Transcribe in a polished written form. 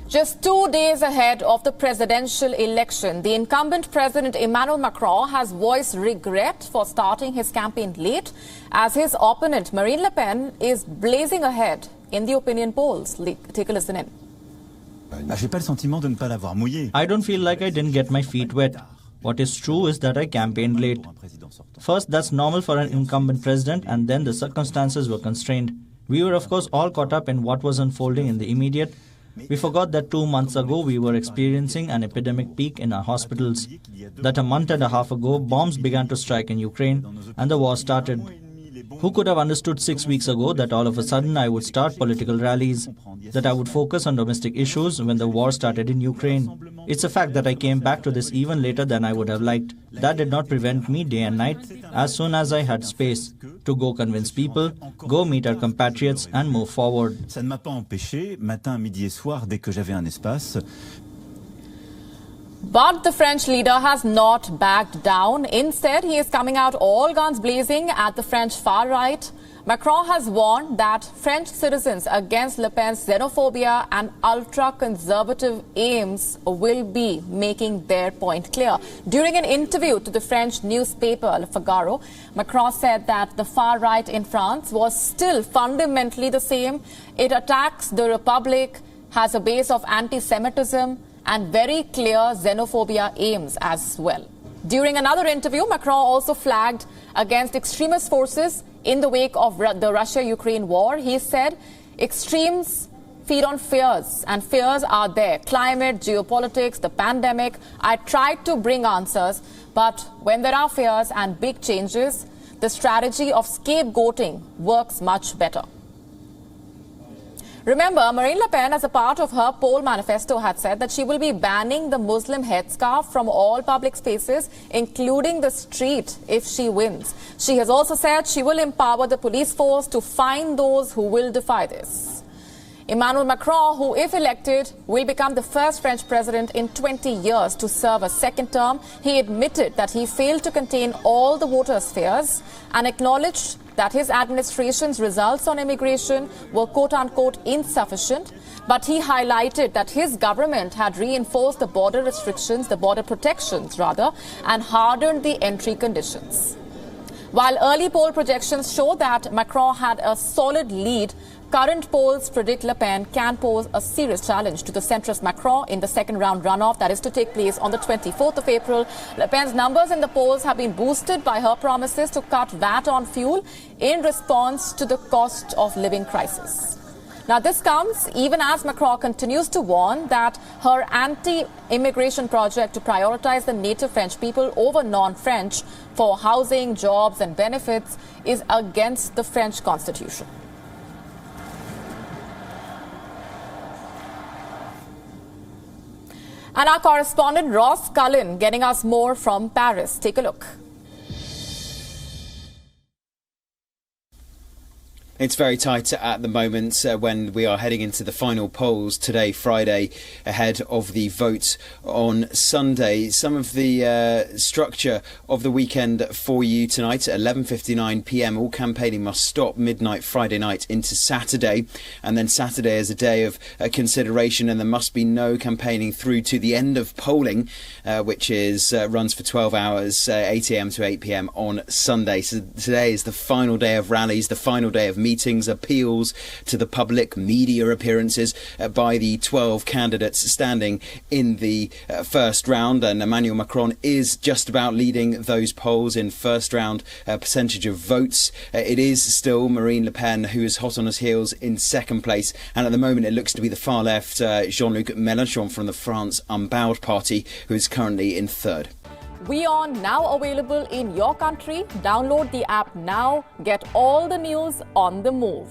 Just 2 days ahead of the presidential election, the incumbent President Emmanuel Macron has voiced regret for starting his campaign late, as his opponent Marine Le Pen is blazing ahead in the opinion polls. Take a listen in. I don't feel like I didn't get my feet wet. What is true is that I campaigned late. First, that's normal for an incumbent president, and then the circumstances were constrained. We were of course all caught up in what was unfolding in the immediate. We forgot that 2 months ago we were experiencing an epidemic peak in our hospitals, that a month and a half ago bombs began to strike in Ukraine and the war started. Who could have understood 6 weeks ago that all of a sudden I would start political rallies, that I would focus on domestic issues when the war started in Ukraine? It's a fact that I came back to this even later than I would have liked. That did not prevent me day and night, as soon as I had space, to go convince people, go meet our compatriots and move forward. Ça ne m'a pas empêché, matin, midi et soir, dès que j'avais un espace. But the French leader has not backed down. Instead, he is coming out all guns blazing at the French far right. Macron has warned that French citizens against Le Pen's xenophobia and ultra-conservative aims will be making their point clear. During an interview to the French newspaper Le Figaro, Macron said that the far right in France was still fundamentally the same. It attacks the Republic, has a base of anti-Semitism and very clear xenophobia aims as well. During another interview, Macron also flagged against extremist forces in the wake of the Russia-Ukraine war. He said extremes feed on fears, and fears are there. Climate, geopolitics, the pandemic. I tried to bring answers, but when there are fears and big changes, the strategy of scapegoating works much better. Remember, Marine Le Pen, as a part of her poll manifesto, had said that she will be banning the Muslim headscarf from all public spaces, including the street, if she wins. She has also said she will empower the police force to find those who will defy this. Emmanuel Macron, who, if elected, will become the first French president in 20 years to serve a second term, he admitted that he failed to contain all the voters' fears and acknowledged that his administration's results on immigration were quote-unquote insufficient, but he highlighted that his government had reinforced the border restrictions, the border protections rather, and hardened the entry conditions. While early poll projections show that Macron had a solid lead, current polls predict Le Pen can pose a serious challenge to the centrist Macron in the second round runoff that is to take place on the 24th of April. Le Pen's numbers in the polls have been boosted by her promises to cut VAT on fuel in response to the cost of living crisis. Now, this comes even as Macron continues to warn that her anti-immigration project to prioritize the native French people over non-French for housing, jobs and benefits is against the French constitution. And our correspondent Ross Cullen getting us more from Paris. Take a look. It's very tight at the moment when we are heading into the final polls today, Friday, ahead of the vote on Sunday. Some of the structure of the weekend for you tonight at 11:59 p.m. All campaigning must stop midnight Friday night into Saturday. And then Saturday is a day of consideration, and there must be no campaigning through to the end of polling, which is runs for 12 hours, 8 a.m. to 8 p.m. on Sunday. So today is the final day of rallies, the final day of meetings, appeals to the public, media appearances by the 12 candidates standing in the first round. And Emmanuel Macron is just about leading those polls in first round percentage of votes. It is still Marine Le Pen who is hot on his heels in second place. And at the moment it looks to be the far left Jean-Luc Mélenchon from the France Unbowed Party who is currently in third. WION now available in your country. Download the app now. Get all the news on the move.